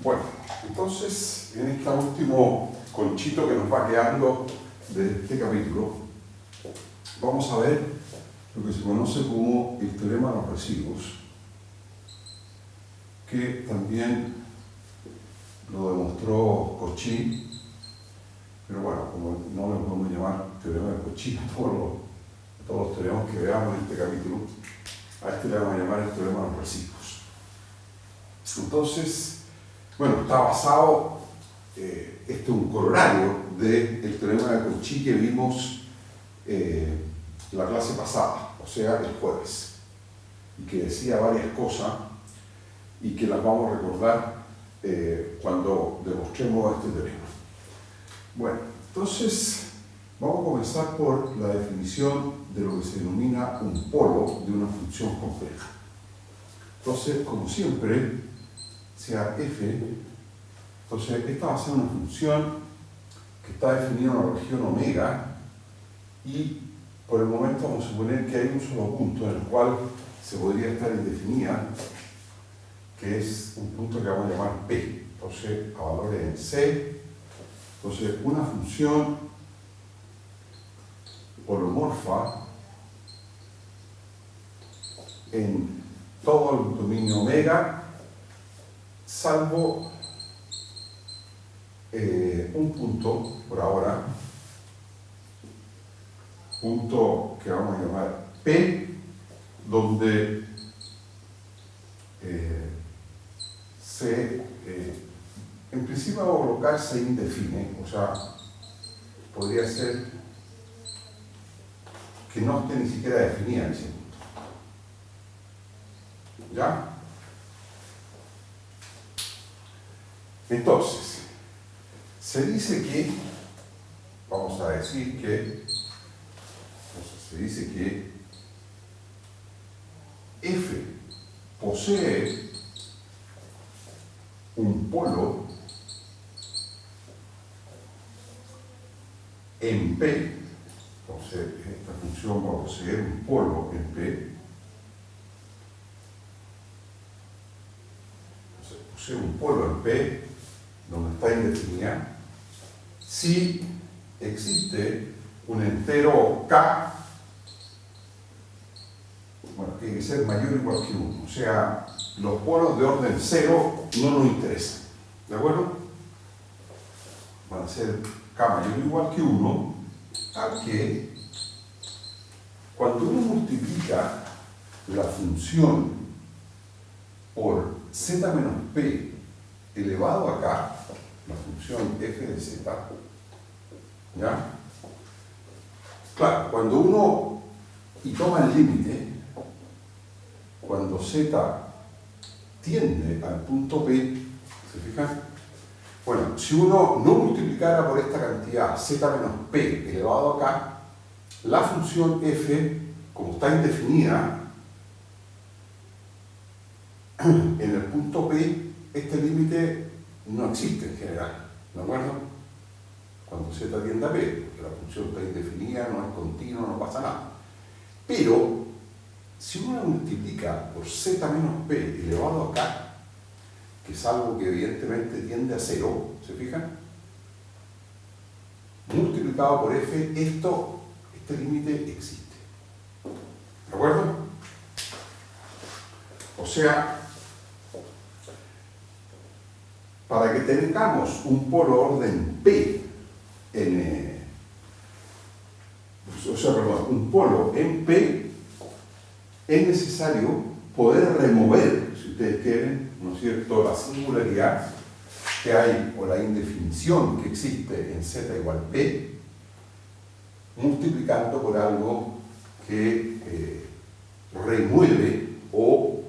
Bueno, entonces en este último conchito que nos va quedando de este capítulo, vamos a ver lo que se conoce como el teorema de los residuos, que también lo demostró Cauchy, pero bueno, como no lo podemos llamar teorema de Cauchy a todos los teoremas que veamos en este capítulo, a este le vamos a llamar el teorema de los residuos. Entonces, bueno, está basado, este es un corolario del teorema de Cauchy que vimos la clase pasada, o sea, el jueves, y que decía varias cosas y que las vamos a recordar cuando demostremos este teorema. Bueno, entonces vamos a comenzar por la definición de lo que se denomina un polo de una función compleja. Entonces, como siempre, sea f, entonces esta va a ser una función que está definida en una región omega y por el momento vamos a suponer que hay un solo punto en el cual se podría estar indefinida, que es un punto que vamos a llamar P. Entonces, a valores en C, entonces una función holomorfa en todo el dominio omega, salvo un punto, por ahora, punto que vamos a llamar P, donde en principio vamos a colocar se indefine, o sea, podría ser que no esté ni siquiera definida en ese punto. ¿Ya? Entonces, se dice que, vamos a decir que, se dice que F posee un polo en P, entonces esta función va a poseer un polo en P, entonces posee un polo en P, donde está indefinida, si existe un entero K, bueno, que tiene que ser mayor o igual que 1, o sea, los polos de orden 0 no nos interesan, ¿de acuerdo? Van a ser K mayor o igual que 1, a que cuando uno multiplica la función por z menos p elevado a k, la función f de z, ¿ya? Claro, cuando uno toma el límite, cuando z tiende al punto P, ¿se fijan? Bueno, si uno no multiplicara por esta cantidad z menos p elevado a k, la función f, como está indefinida, en el punto P, este límite no existe en general, ¿de acuerdo? Cuando z tiende a p, porque la función está indefinida, no es continua, no pasa nada. Pero, si uno la multiplica por z menos p elevado a k, que es algo que evidentemente tiende a 0, ¿se fijan? Multiplicado por f, este límite existe. ¿De acuerdo? O sea, para que tengamos un polo orden P un polo en P, es necesario poder remover, si ustedes quieren, ¿no es cierto?, la singularidad que hay o la indefinición que existe en z igual p, multiplicando por algo que remueve o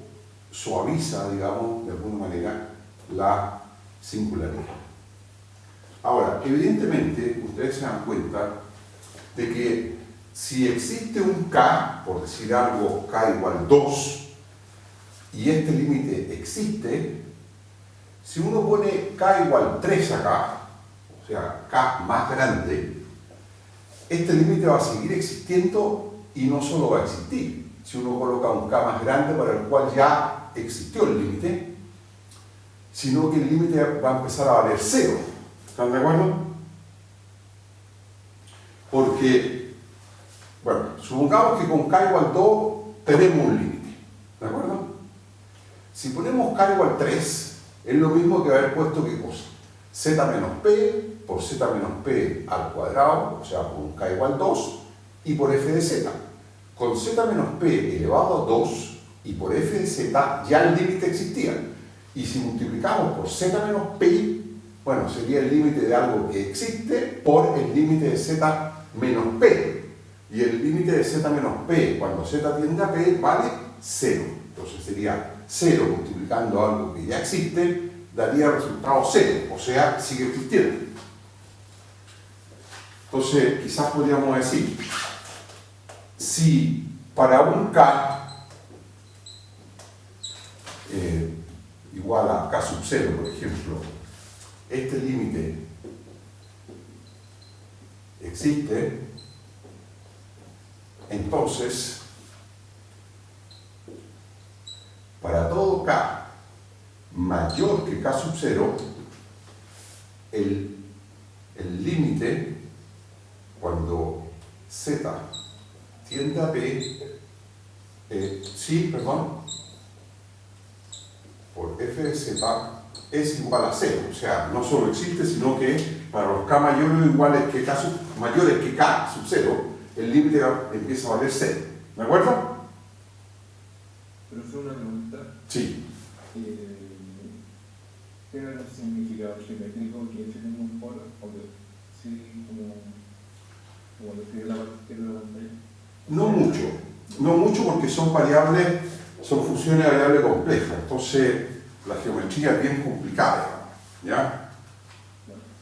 suaviza, digamos, de alguna manera, la singularidad. Ahora, evidentemente, ustedes se dan cuenta de que si existe un k, por decir algo, k igual 2, y este límite existe, si uno pone k igual 3 acá, o sea, k más grande, este límite va a seguir existiendo y no solo va a existir. Si uno coloca un k más grande para el cual ya existió el límite, sino que el límite va a empezar a valer 0. ¿Están de acuerdo? Porque, bueno, supongamos que con k igual 2 tenemos un límite. ¿De acuerdo? Si ponemos k igual 3, es lo mismo que haber puesto ¿qué cosa? Z menos p por z menos p al cuadrado, o sea, por un k igual 2, y por f de z. Con z menos p elevado a 2 y por f de z ya el límite existía. Y si multiplicamos por z menos p, bueno, sería el límite de algo que existe por el límite de z menos p. Y el límite de z menos p, cuando z tiende a p, vale 0. Entonces sería 0 multiplicando algo que ya existe, daría resultado 0, o sea, sigue existiendo. Entonces, quizás podríamos decir, si para un k igual a k sub 0, por ejemplo, este límite existe, entonces, para todo k mayor que k sub 0, el límite, cuando z tiende a p, por f de z es igual a 0. O sea, no solo existe, sino que para los k mayores o iguales que mayores que k sub 0, el límite empieza a valer 0. ¿De acuerdo? Pero es una pregunta. Sí. ¿Tiene un significado geométrico que f tenga un polo? ¿O que sí, como lo escribe la parte izquierda de la pantalla? No mucho. No mucho porque son variables, son funciones de variable compleja. Entonces, la geometría es bien complicada, ¿ya?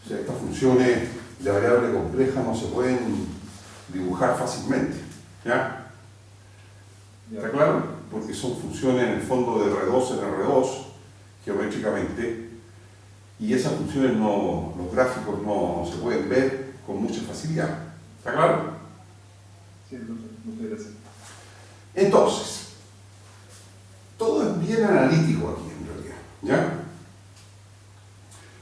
O sea, estas funciones de variable compleja no se pueden dibujar fácilmente, ¿ya? ¿Está claro? Porque son funciones en el fondo de R2 en R2, geométricamente, y esas funciones los gráficos no se pueden ver con mucha facilidad. ¿Está claro? Sí, muchas gracias. Entonces, todo es bien analítico aquí en realidad, ¿ya?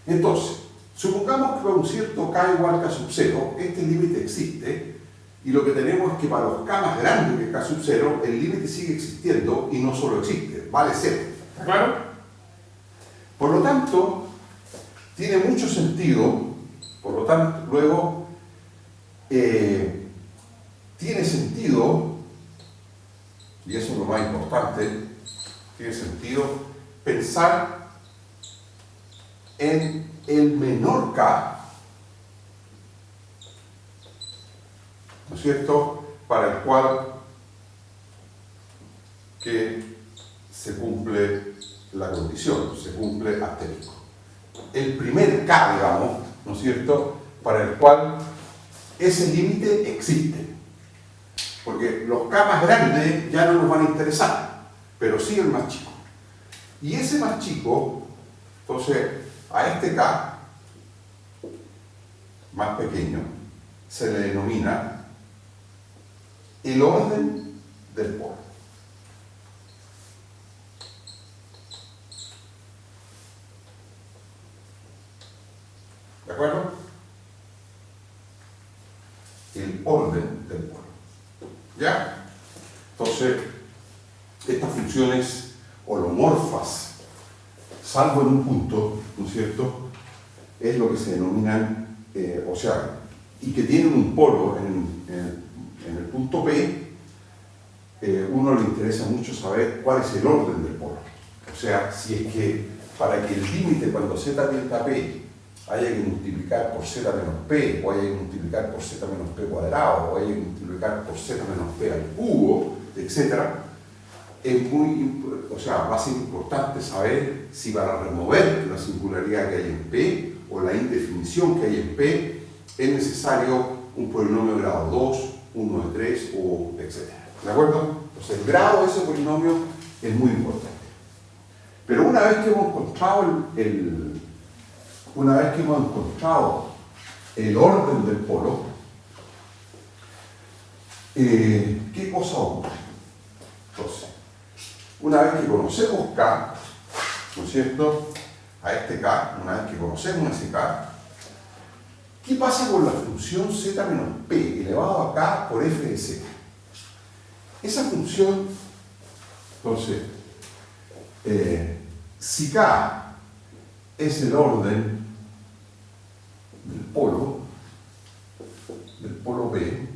Entonces, supongamos que para un cierto k igual a k sub 0, este límite existe, y lo que tenemos es que para los k más grandes que k sub 0, el límite sigue existiendo y no solo existe, vale 0. ¿Está claro? Por lo tanto, tiene mucho sentido, por lo tanto, luego, tiene sentido, y eso es lo más importante, tiene sentido pensar en el menor k, ¿no es cierto?, para el cual que se cumple la condición, se cumple asterisco. El primer k, digamos, ¿no es cierto?, para el cual ese límite existe. Porque los k más grandes ya no nos van a interesar, pero sí el más chico. Y ese más chico, entonces, a este k más pequeño se le denomina el orden del polo. ¿De acuerdo? El orden del polo. ¿Ya? Entonces, estas funciones holomorfas, salvo en un punto, ¿no es cierto?, es lo que se denominan, o sea, y que tienen un polo en el punto P, uno le interesa mucho saber cuál es el orden del polo. O sea, si es que para que el límite cuando z tiende a P haya que multiplicar por z menos p, o haya que multiplicar por z menos p cuadrado, o haya que multiplicar por z menos p al cubo, etc., va a ser importante saber si para remover la singularidad que hay en P o la indefinición que hay en P es necesario un polinomio de grado 2, 1 de 3, o etc. ¿De acuerdo? Entonces el grado de ese polinomio es muy importante. Pero una vez que hemos encontrado el orden del polo, ¿qué cosa ocurre? Entonces, una vez que conocemos K, ¿no es cierto?, a este K, una vez que conocemos ese K, ¿qué pasa con la función z menos p elevado a K por f de z? Esa función, entonces, si K es el orden del polo P,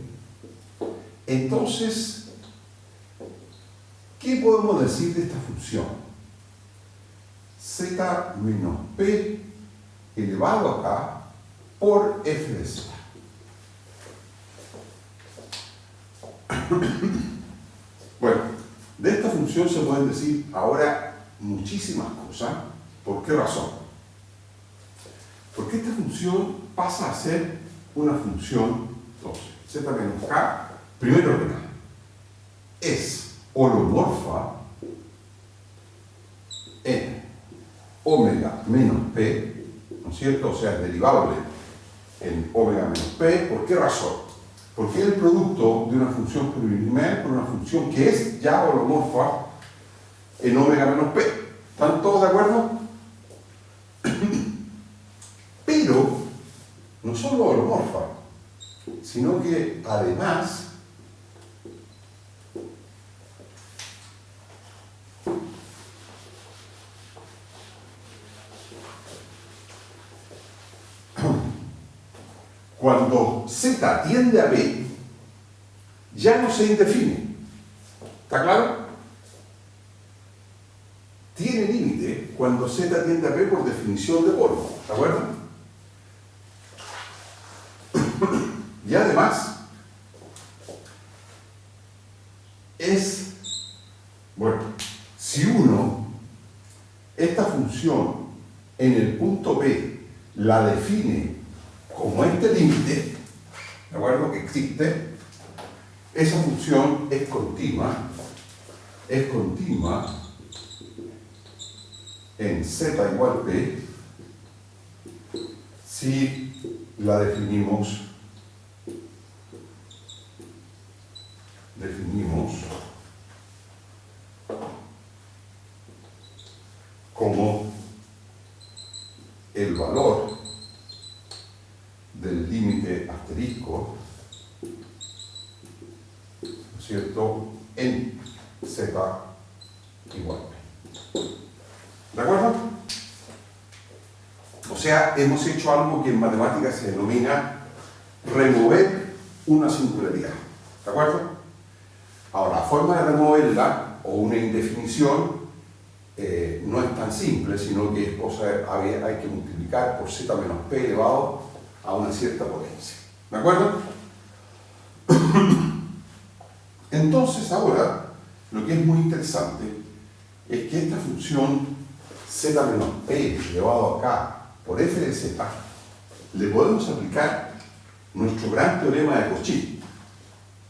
entonces, ¿qué podemos decir de esta función? Z menos P elevado a K por f de z. Bueno, de esta función se pueden decir ahora muchísimas cosas. ¿Por qué razón? Porque esta función pasa a ser una función, entonces, z menos k, primero que nada, es holomorfa en omega menos p, ¿no es cierto? O sea, es derivable en omega menos p. ¿Por qué razón? Porque es el producto de una función polinomial con una función que es ya holomorfa en omega menos p. ¿Están todos de acuerdo? Pero no solo holomorfa, sino que además cuando z tiende a p, ya no se indefine. ¿Está claro? Tiene límite cuando z tiende a p por definición de polo. ¿De acuerdo? Y además, bueno, si uno, esta función en el punto P la define como este límite, ¿de acuerdo? Que existe, esa función es continua en z igual p si la definimos como el valor del límite asterisco, ¿no es cierto?, en z igual p. ¿De acuerdo? O sea, hemos hecho algo que en matemáticas se denomina remover una singularidad. ¿De acuerdo? Ahora, la forma de removerla, o una indefinición, no es tan simple, sino que es cosa hay que multiplicar por z menos p elevado a una cierta potencia. ¿De acuerdo? Entonces, ahora, lo que es muy interesante es que esta función z menos p elevado a k por f de z le podemos aplicar nuestro gran teorema de Cauchy.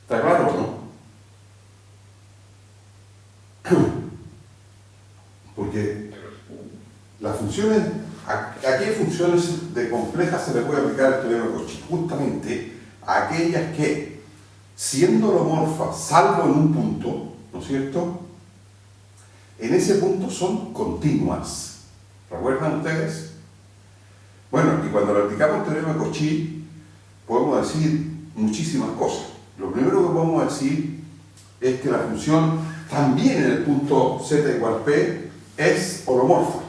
¿Está claro o no? Porque las funciones, ¿a qué funciones de complejas se le puede aplicar el teorema de Cauchy? Justamente a aquellas que, siendo holomorfas, salvo en un punto, ¿no es cierto?, en ese punto son continuas. ¿Recuerdan ustedes? Bueno, y cuando le aplicamos el teorema de Cauchy, podemos decir muchísimas cosas. Lo primero que podemos decir es que la función también en el punto z igual p es holomorfa,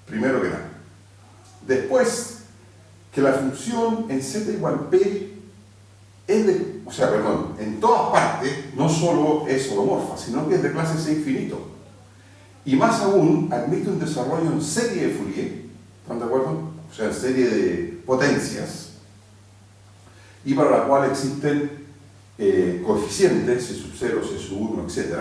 primero que nada. Después, que la función en z igual p es en todas partes no solo es holomorfa, sino que es de clase C infinito. Y más aún, admite un desarrollo en serie de Fourier, ¿están de acuerdo? O sea, en serie de potencias, y para la cual existen coeficientes, C sub 0, C sub 1, etc.,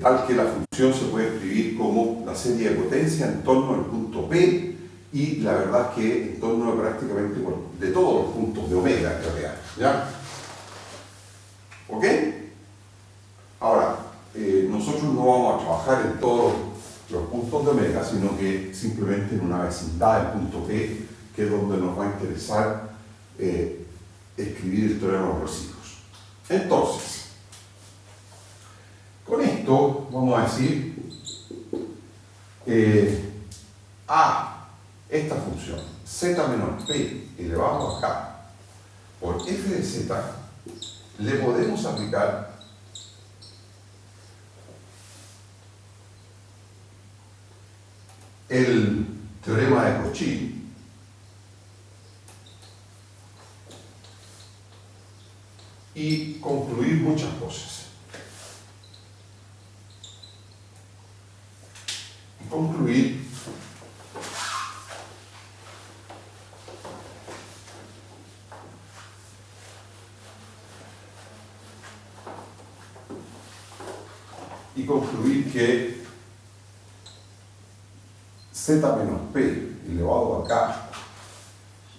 tal que la función se puede escribir como la serie de potencia en torno al punto P, y la verdad es que en torno a prácticamente de todos los puntos de omega en realidad. ¿Ya? ¿Ok? Ahora, nosotros no vamos a trabajar en todos los puntos de omega, sino que simplemente en una vecindad del punto P, que es donde nos va a interesar escribir el teorema de los residuos. Entonces, con esto vamos a decir función z menos p elevado a k por f de z, le podemos aplicar el teorema de Cauchy y concluir muchas cosas. Y concluir que z menos p elevado a k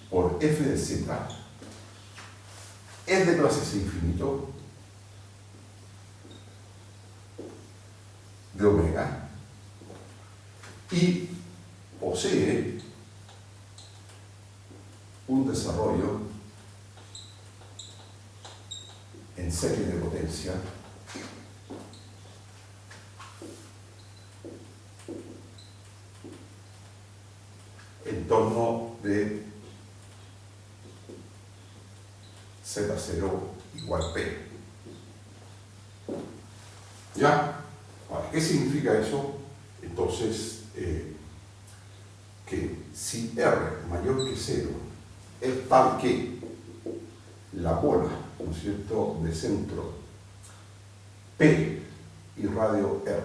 por f de z es de clase C infinito de omega y posee un desarrollo en serie de potencia en torno de Z0 igual P. ¿Ya? Ahora, ¿qué significa eso? Entonces, que si R mayor que 0 es tal que la bola, ¿no es cierto?, de centro P y radio R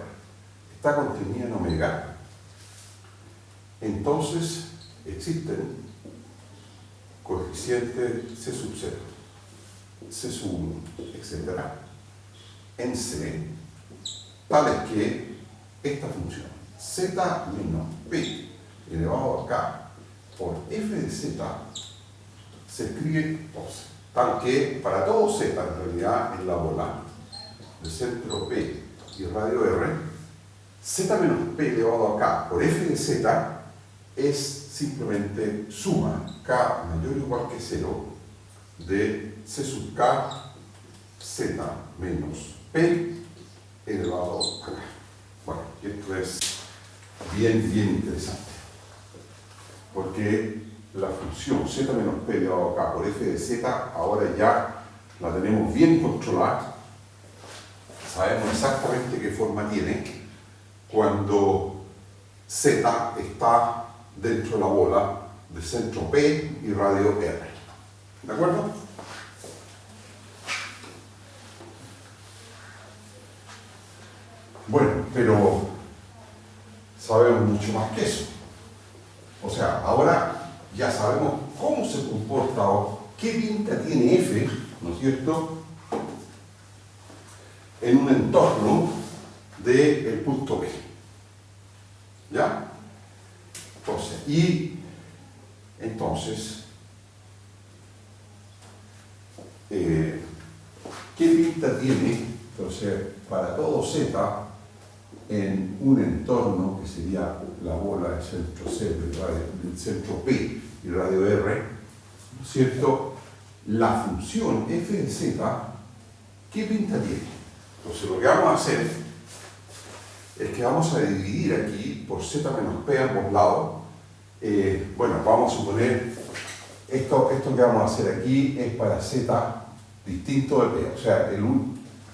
está contenida en omega, entonces existen coeficientes C sub 0, C sub 1, etc. en C, tales que esta función z menos p elevado a k por f de z se escribe entonces, tal que para todo z en realidad en la bola de centro P y radio R, z menos p elevado a k por f de z es simplemente suma k mayor o igual que 0 de c sub k z menos p elevado a k. Bueno, esto es bien interesante, porque la función z menos p elevado a k por f de z ahora ya la tenemos bien controlada, sabemos exactamente qué forma tiene cuando z está dentro de la bola de centro P y radio R. ¿De acuerdo? Bueno, pero sabemos mucho más que eso. O sea, ahora ya sabemos cómo se comporta o qué pinta tiene F, ¿no es cierto?, en un entorno del punto P. ¿Ya? Entonces, ¿qué pinta tiene, entonces, para todo Z en un entorno que sería la bola del centro C, del centro P y radio R, ¿no es cierto? La función f de z, ¿qué pinta tiene? Entonces lo que vamos a hacer es que vamos a dividir aquí por z menos p a ambos lados. Bueno, vamos a suponer esto que vamos a hacer aquí es para z distinto de p, o sea,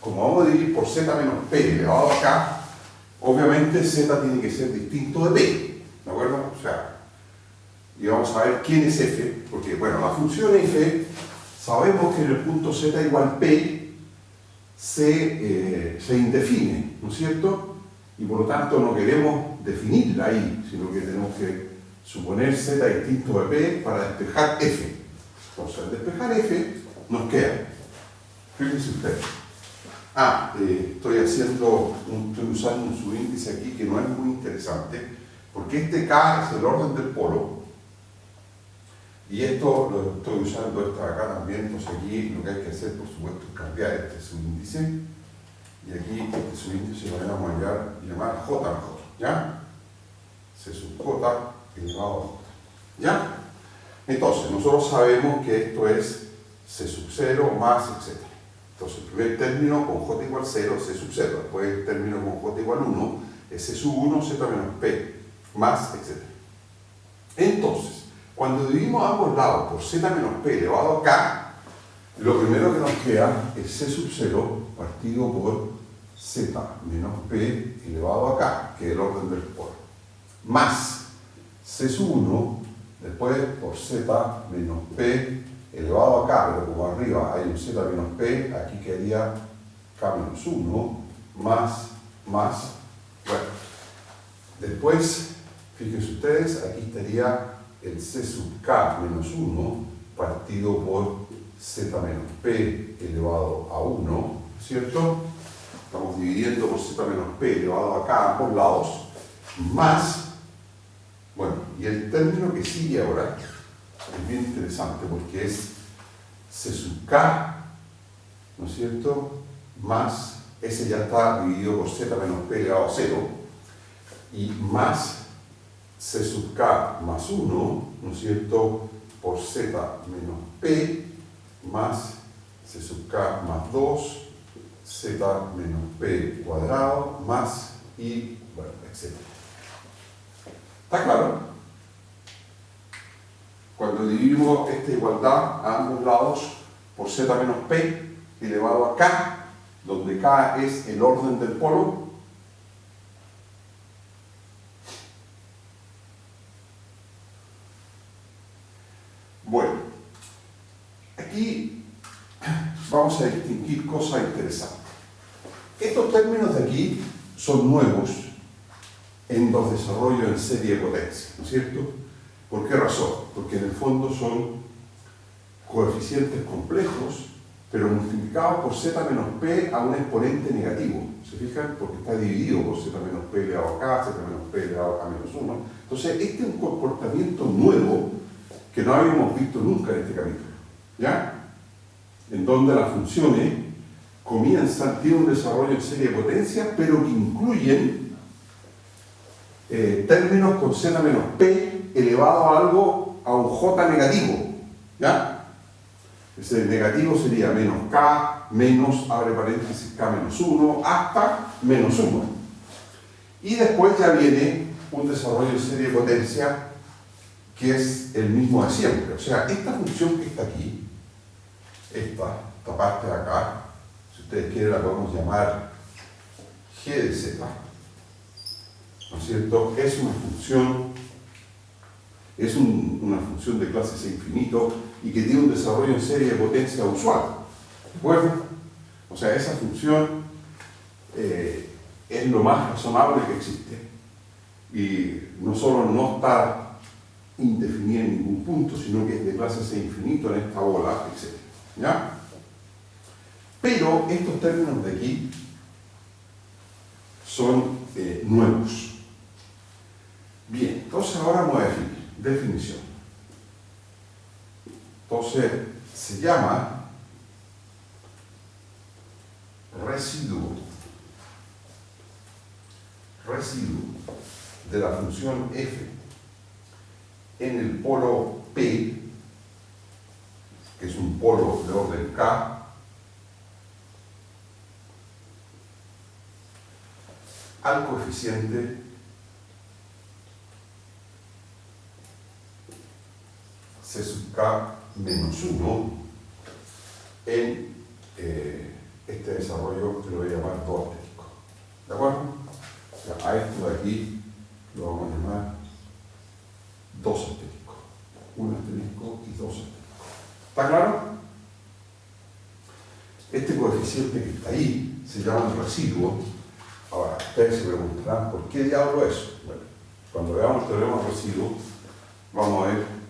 como vamos a dividir por z menos p elevado a k, obviamente z tiene que ser distinto de p, ¿de acuerdo? O sea, y vamos a ver quién es f, porque bueno, la función f, sabemos que en el punto z igual p se indefine, ¿no es cierto? Y por lo tanto no queremos definirla ahí, sino que tenemos que suponer z distinto de p para despejar f. Entonces, al despejar f, nos queda, fíjense ustedes, estoy usando un subíndice aquí que no es muy interesante, porque este k es el orden del polo, y esto lo estoy usando acá también. Entonces aquí lo que hay que hacer, por supuesto, es cambiar este subíndice, y aquí este subíndice lo vamos a llamar j mejor, ¿ya? C sub j elevado a j, ¿ya? Entonces, nosotros sabemos que esto es c sub 0 más, etc. Entonces, el primer término con j igual 0 es c sub 0, después el término con j igual 1 es c sub 1, z menos p, más, etc. Entonces, Cuando dividimos ambos lados por z menos p elevado a k, lo primero que nos queda es c sub 0 partido por z menos p elevado a k, que es el orden del polo, más c sub 1, después por z menos p elevado a k, pero como arriba hay un z menos p, aquí quedaría k menos 1, más, bueno. Después, fíjense ustedes, aquí estaría el c sub k menos 1 partido por z menos p elevado a 1, ¿cierto? Estamos dividiendo por z menos p elevado a k a ambos lados, más, bueno, y el término que sigue ahora es bien interesante porque es c sub k, ¿no es cierto?, más, ese ya está dividido por z menos p elevado a 0, y más c sub k más 1, ¿no es cierto?, por z menos p, más c sub k más 2, z menos p cuadrado, más, y bueno, etc. ¿Está claro? Cuando dividimos esta igualdad a ambos lados por z menos p elevado a k, donde k es el orden del polo, bueno, aquí vamos a distinguir cosas interesantes. Estos términos de aquí son nuevos en los desarrollos en serie de potencia, ¿no es cierto? ¿Por qué razón? Porque en el fondo son coeficientes complejos, pero multiplicados por z menos p a un exponente negativo. ¿Se fijan? Porque está dividido por z menos p elevado a k, z menos p elevado a k menos 1. Entonces, este es un comportamiento nuevo que no habíamos visto nunca en este capítulo, ¿ya? En donde las funciones tienen un desarrollo en serie de potencia, pero que incluyen términos con z menos p elevado a algo, a un j negativo, ¿ya? Ese negativo sería menos k, menos, abre paréntesis, k menos 1, hasta menos 1. Y después ya viene un desarrollo en serie de potencia que es el mismo de siempre. O sea, esta función que está aquí, esta parte de acá, si ustedes quieren la podemos llamar g de z, ¿no es cierto? Es una función, una función de clase c infinito y que tiene un desarrollo en serie de potencia usual. ¿De acuerdo? O sea, esa función es lo más razonable que existe. Y no solo no está indefinida en ningún punto, sino que es de clase c infinito en esta bola, etc. ¿Ya? Pero estos términos de aquí son nuevos. Bien, entonces ahora vamos a definir. Definición. Entonces, se llama residuo de la función f en el polo P, que es un polo de orden K, al coeficiente c sub k menos 1 en este desarrollo que lo voy a llamar 2 asterisco. ¿De acuerdo? O sea, a esto de aquí lo vamos a llamar 2 asterisco. 1 asterisco y 2 asterisco. ¿Está claro? Este coeficiente que está ahí se llama el residuo. Ahora, ustedes se preguntarán, ¿por qué diablo eso? Bueno, cuando veamos el teorema del residuo, vamos a ver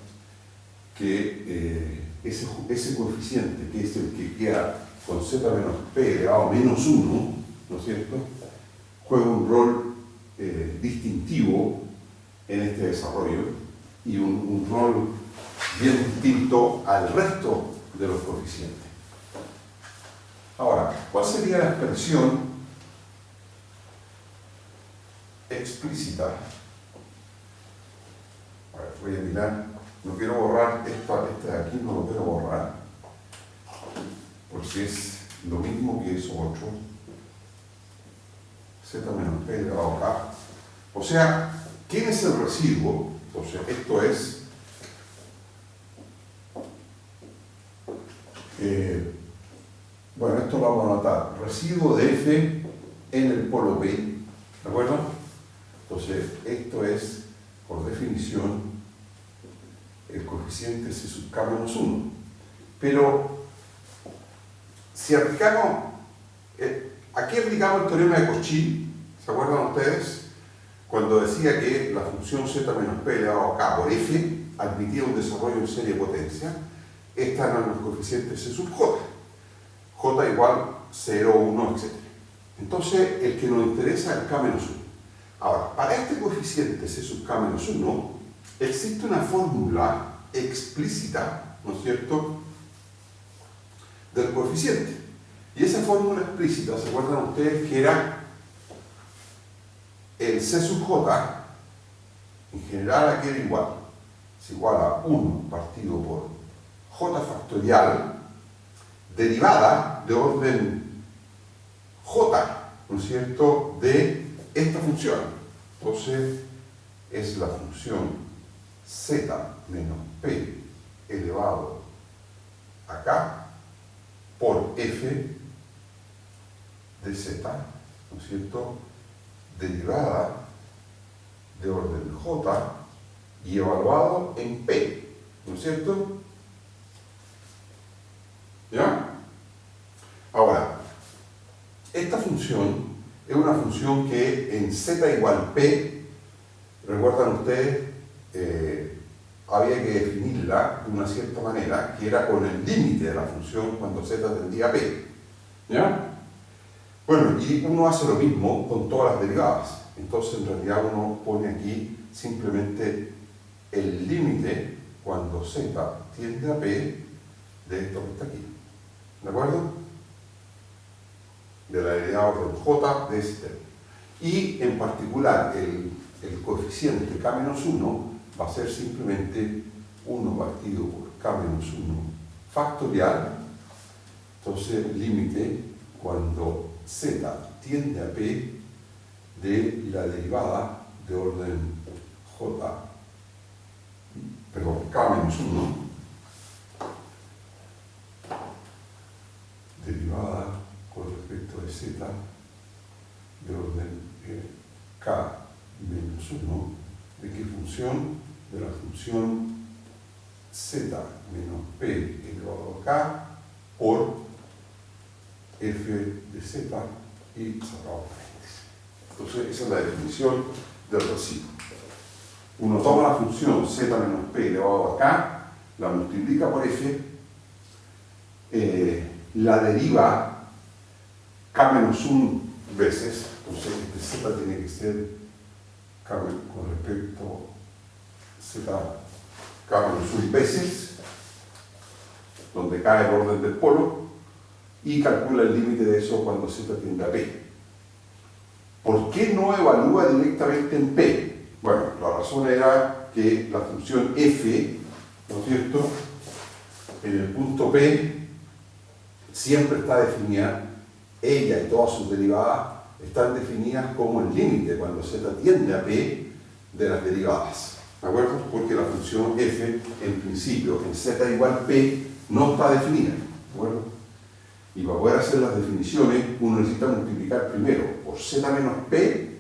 que ese coeficiente, que es el que queda con z menos p elevado a menos 1, ¿no es cierto?, juega un rol distintivo en este desarrollo y un rol bien distinto al resto de los coeficientes. Ahora, ¿cuál sería la expresión explícita? A ver, voy a mirar, no quiero borrar este de aquí, no lo quiero borrar, porque es lo mismo que eso 8, z menos p elevado a k. O sea, ¿quién es el residuo? Entonces, esto es residuo de f en el polo P, ¿de acuerdo? Entonces, esto es, por definición, el coeficiente C sub k menos 1. Pero, si aplicamos, aquí aplicamos el teorema de Cauchy, ¿se acuerdan ustedes? Cuando decía que la función z menos p elevado a k por f admitía un desarrollo en serie de potencia, estas eran los coeficientes C sub j. J igual 0, 1, etc. Entonces, el que nos interesa es el k menos 1. Ahora, para este coeficiente C sub k menos 1, existe una fórmula explícita, ¿no es cierto?, del coeficiente. Y esa fórmula explícita, ¿se acuerdan ustedes que era el C sub j, en general aquí era igual, es igual a 1 partido por j factorial, derivada de orden j, ¿no es cierto?, de esta función. Entonces, es la función z menos p elevado a k por f de z, ¿no es cierto?, derivada de orden j y evaluado en p, ¿no es cierto? ¿Ya? Ahora, esta función es una función que en z igual p, recuerdan ustedes, había que definirla de una cierta manera, que era con el límite de la función cuando z tendía a p. ¿Ya? Bueno, y uno hace lo mismo con todas las derivadas. Entonces, en realidad, uno pone aquí simplemente el límite cuando z tiende a p de esto que está aquí. ¿De acuerdo? De la derivada orden j de este término. Y, en particular, el coeficiente k-1 va a ser simplemente 1 partido por k-1 factorial. Entonces, límite cuando z tiende a p de la derivada de orden j, perdón, k-1, derivada con respecto de z de orden k-1, ¿de qué función? De la función z menos p elevado a k por f de z y cerrado paréntesis. Entonces, esa es la definición del residuo. Uno toma la función z menos p elevado a k, la multiplica por f, la deriva k-1 veces, entonces este z tiene que ser k con respecto a z k-1 veces, donde k es el orden del polo, y calcula el límite de eso cuando z tiende a p. ¿Por qué no evalúa directamente en p? Bueno, la razón era que la función f, ¿no es cierto?, en el punto p siempre está definida, ella y todas sus derivadas están definidas como el límite cuando z tiende a p de las derivadas, ¿de acuerdo? Porque la función f, en principio, en z igual p, no está definida, ¿de acuerdo? Y para poder hacer las definiciones, uno necesita multiplicar primero por z menos p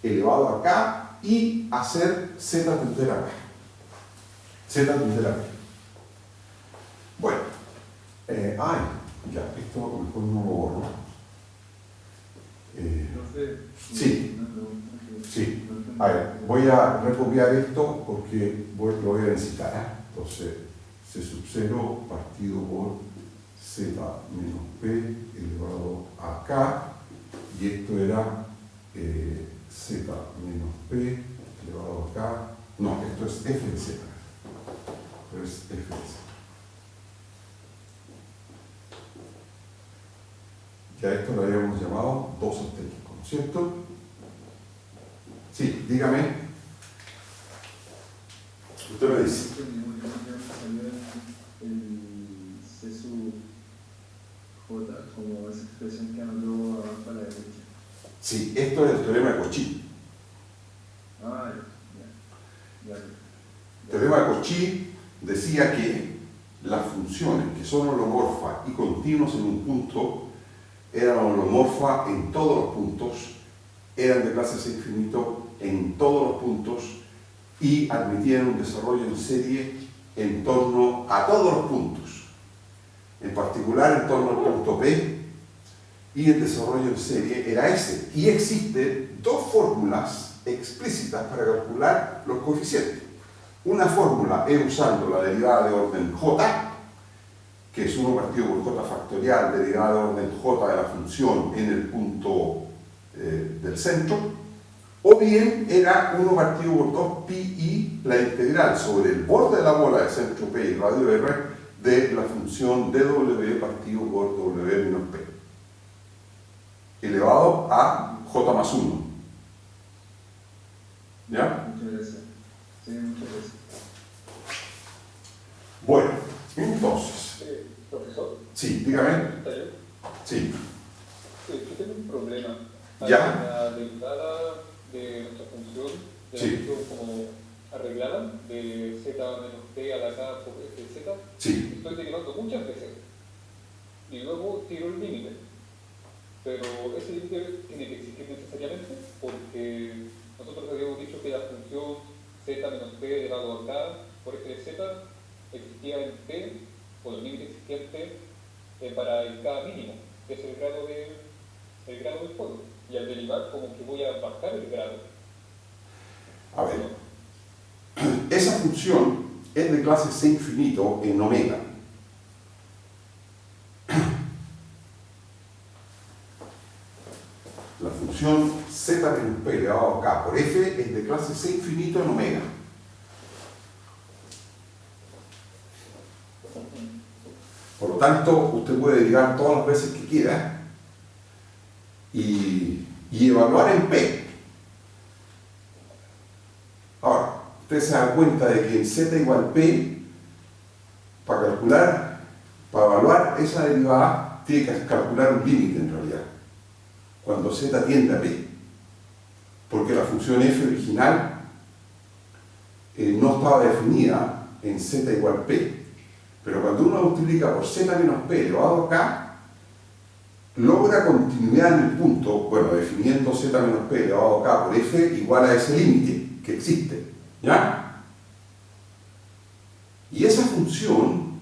elevado a k y hacer z tender a k. Z tender a p. Bueno, ya, esto mejor no lo borro. Sí, sí. A ver, voy a recopiar esto porque lo voy a necesitar. Entonces, C sub 0 partido por z menos p elevado a k, y esto era z menos p elevado a k, no, esto es f de z, pero es f de z. Ya esto lo habíamos llamado dos asteriscos, ¿no es cierto? Sí, dígame. Usted me dice. El C sub J como esa expresión que anotó abajo a la derecha. Sí, esto es el teorema de Cauchy. Ah, ya. El teorema de Cauchy decía que las funciones que son holomorfas y continuas en un punto eran holomorfas en todos los puntos, eran de clase C infinito en todos los puntos y admitían un desarrollo en serie en torno a todos los puntos, en particular en torno al punto P, y el desarrollo en serie era ese. Y existen dos fórmulas explícitas para calcular los coeficientes. Una fórmula es usando la derivada de orden J, que es 1 partido por J factorial, derivada de orden J de la función en el punto del centro, o bien era 1 partido por 2 pi i, la integral sobre el borde de la bola de centro P y radio R de la función dw partido por w menos p, elevado a j más 1. ¿Ya? Muchas gracias. Sí, muchas gracias. Bueno, entonces. Profesor. Sí, dígame. Sí. Yo tengo un problema. Ya. La derivada de nuestra función, de Sí. la función como arreglada, de z menos p a la k por f de z, Sí. estoy derivando muchas veces. Y luego tiro el límite. Pero ese límite tiene que existir necesariamente porque nosotros habíamos dicho que la función z menos p elevado a k por f de z existía en t, o el límite existía en t para el k mínimo, que es el grado del polvo. Y al derivar, como que voy a bajar el grado. A ver, esa función es de clase C infinito en omega. La función z menos p elevado a k por f es de clase C infinito en omega. Por lo tanto, usted puede derivar todas las veces que quiera y evaluar en p. Ahora, usted se da cuenta de que en z igual p, para evaluar esa derivada, tiene que calcular un límite en realidad, cuando z tiende a p, porque la función f original no estaba definida en z igual p, pero cuando uno multiplica por z menos p elevado a k, logra continuidad en el punto, bueno, definiendo z menos p elevado a k por f igual a ese límite que existe, ¿ya? Y esa función,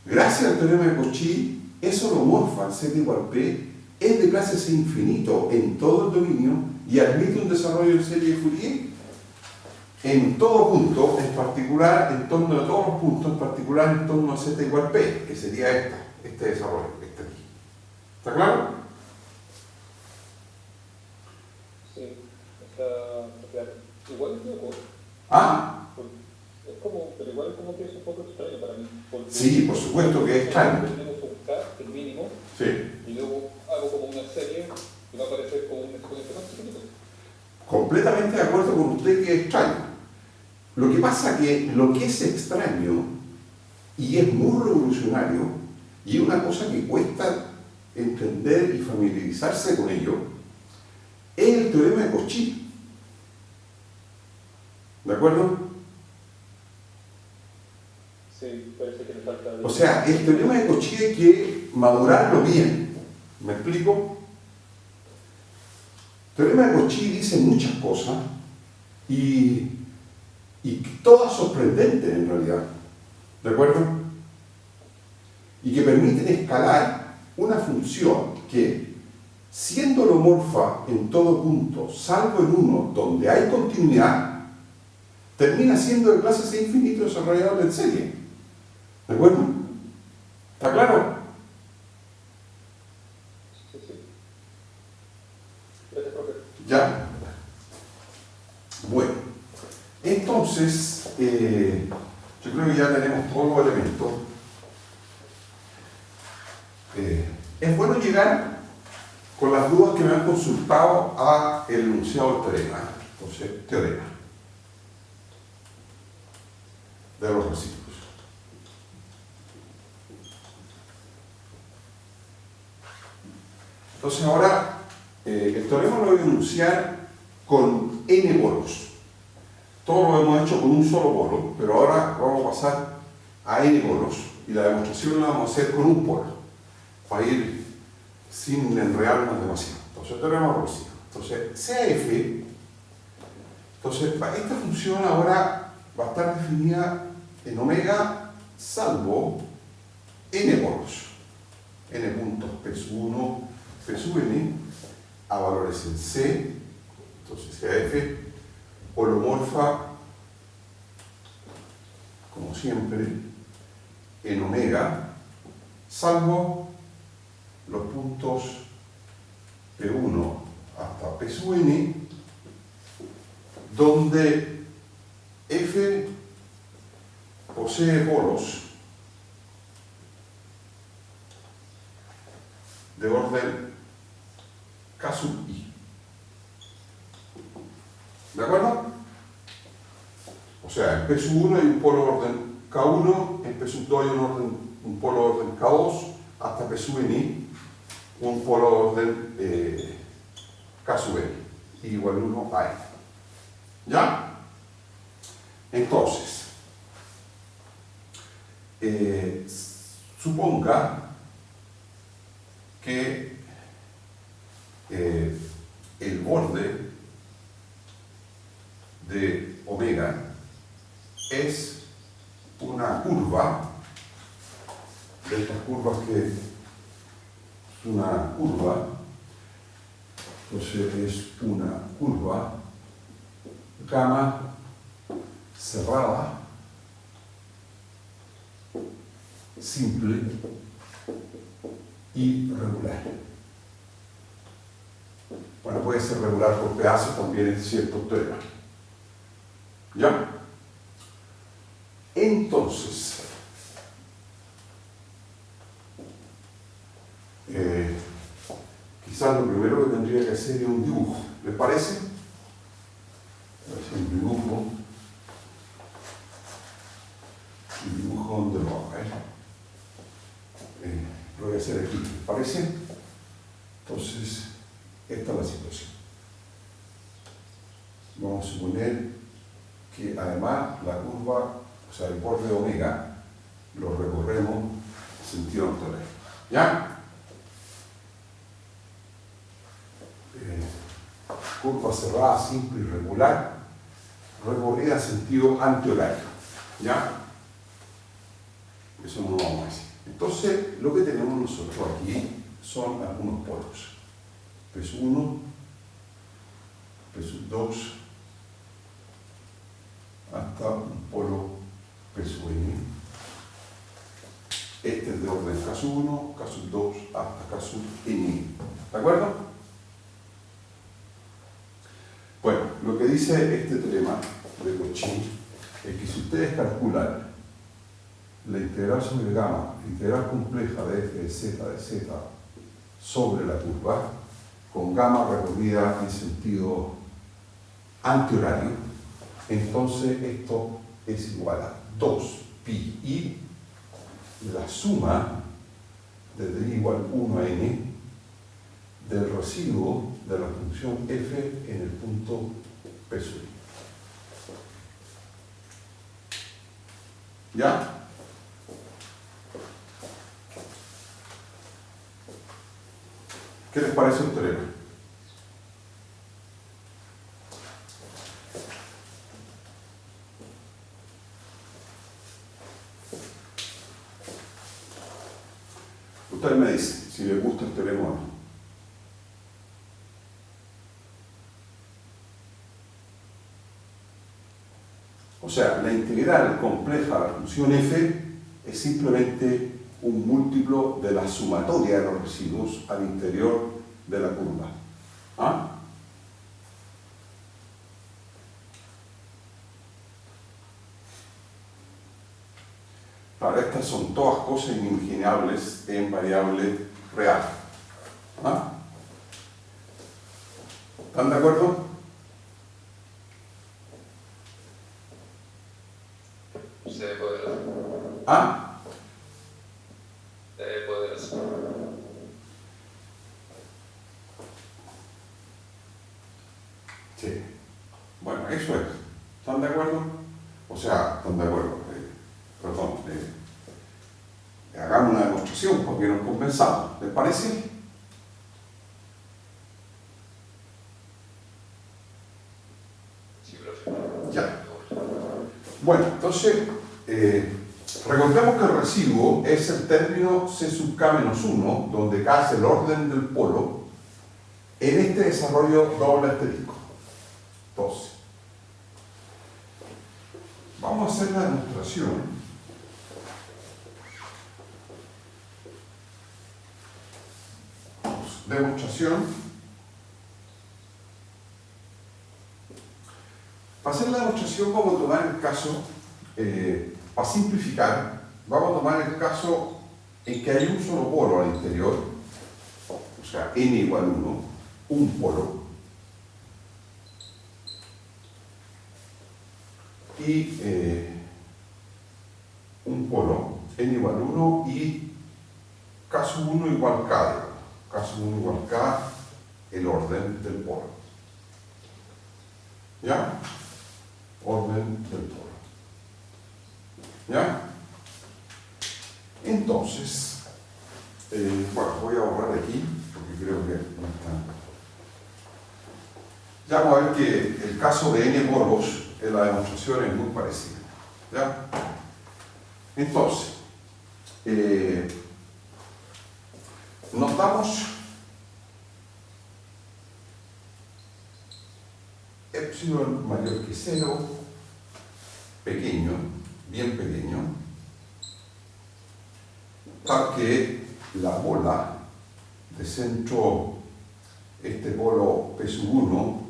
gracias al teorema de Cauchy, es holomorfa en z igual p, es de clase C infinito en todo el dominio y admite un desarrollo en serie de Fourier en todo punto, en particular en torno a todos los puntos, en particular en torno a z igual p, que sería este desarrollo, este aquí. ¿Está claro? Sí, está claro. Igual es loco. Pero igual es como que es un poco extraño para mí. Sí, por supuesto que es extraño. Tenemos un k, el mínimo, Sí. y luego hago como una serie y va a aparecer como un exponente más chiquitito. Completamente de acuerdo con usted que es extraño. Lo que pasa que lo que es extraño y es muy revolucionario y es una cosa que cuesta entender y familiarizarse con ello, es el teorema de Cauchy. ¿De acuerdo? Sí, parece que me falta... O sea, el teorema de Cauchy hay que madurarlo bien. ¿Me explico? El teorema de Cauchy dice muchas cosas y todas sorprendentes en realidad. ¿De acuerdo? Y que permiten escalar una función que, siendo holomorfa en todo punto, salvo en uno donde hay continuidad, termina siendo de clase C infinito desarrollable en serie. ¿De acuerdo? ¿Está claro? Sí. Gracias, profe. Ya. Bueno, entonces, yo creo que ya tenemos todos los elementos. Es bueno llegar con las dudas que me han consultado a el enunciado del teorema. Entonces, teorema de los recíprocos. Entonces ahora, el teorema lo voy a enunciar con n polos. Todo lo hemos hecho con un solo polo, pero ahora vamos a pasar a n polos y la demostración la vamos a hacer con un polo, para ir sin enredarnos demasiado. Entonces, teorema Rorschach. Entonces, CAF, entonces, esta función ahora va a estar definida en omega salvo n polos. N puntos P sub 1, P sub n, a valores en C, entonces CAF, holomorfa, como siempre, en omega, salvo los puntos P1 hasta P sub n, donde F posee polos de orden K sub I. ¿De acuerdo? O sea, en P sub 1 hay un polo de orden K1, en P sub 2 hay un polo de orden K2, hasta P sub n un polo de orden K sub n, igual 1 a n. ¿Ya? Entonces, suponga que el borde de omega es una curva, de estas curvas que es una curva, entonces es una curva gamma cerrada, simple y regular. Bueno, puede ser regular por pedazos también en ciertos teoremas. ¿Ya? Entonces, quizás lo primero que tendría que hacer es un dibujo. ¿Les parece? Un dibujo. Un dibujo donde lo haga. Lo voy a hacer aquí. ¿Les parece? Entonces, esta es la situación. Vamos a suponer que además la curva, o sea, el borde de omega, lo recorremos en sentido anterior. ¿Ya? Curva cerrada, simple y regular, recorrida en sentido antihorario. ¿Ya? Eso no lo vamos a decir. Entonces, lo que tenemos nosotros aquí son algunos polos. P sub 1, P sub 2, hasta un polo P sub n. Este es de orden K sub 1, K sub 2, hasta K sub n. ¿De acuerdo? Bueno, lo que dice este teorema de Cauchy es que si ustedes calculan la integral sobre gamma, la integral compleja de f de z sobre la curva, con gamma recorrida en sentido antihorario, entonces esto es igual a 2pi la suma desde i igual 1 a n del residuo de la función f en el punto P sub i. ¿Ya? ¿Qué les parece el teorema? Ustedes me dicen si les gusta el teorema o no. O sea, la integral compleja de la función f es simplemente un múltiplo de la sumatoria de los residuos al interior de la curva. ¿Ah? Ahora, estas son todas cosas inimaginables en variable real. ¿Ah? ¿Están de acuerdo? Se puede hacer. ¿Ah? Se puede hacer. Sí. Bueno, eso es. ¿Están de acuerdo? O sea, ¿están de acuerdo? Perdón. Hagamos una demostración porque nos conversamos. ¿Les parece? Ya. Bueno, entonces, recordemos que el residuo es el término C sub k menos 1, donde K es el orden del polo, en este desarrollo doble asterisco. Entonces, vamos a hacer la demostración. Demostración. Para hacer la demostración vamos a tomar el caso, para simplificar, vamos a tomar el caso en que hay un solo polo al interior, o sea, n igual 1, un polo, y un polo, n igual 1 y caso 1 igual k, caso 1 igual k, el orden del polo. ¿Ya? Orden del polo. ¿Ya? Entonces, bueno, voy a borrar aquí, porque creo que no está. Ya vamos a ver que el caso de n polos en la demostración es muy parecida. ¿Ya? Entonces, nos damos epsilon mayor que 0, pequeño, bien pequeño, tal que la bola de centro, este polo P sub 1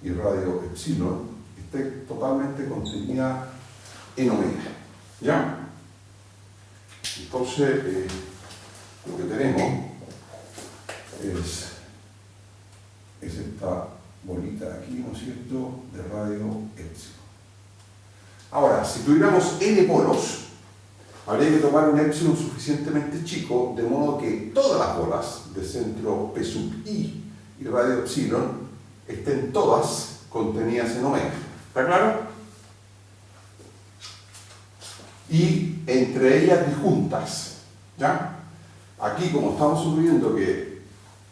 y radio epsilon, esté totalmente contenida en omega. ¿Ya? Entonces, lo que tenemos es esta bolita de aquí, ¿no es cierto?, de radio epsilon. Ahora, si tuviéramos n polos, habría que tomar un epsilon suficientemente chico, de modo que todas las bolas de centro P sub i y radio epsilon estén todas contenidas en omega. ¿Está claro? Y entre ellas disjuntas. ¿Ya? Aquí, como estamos suponiendo que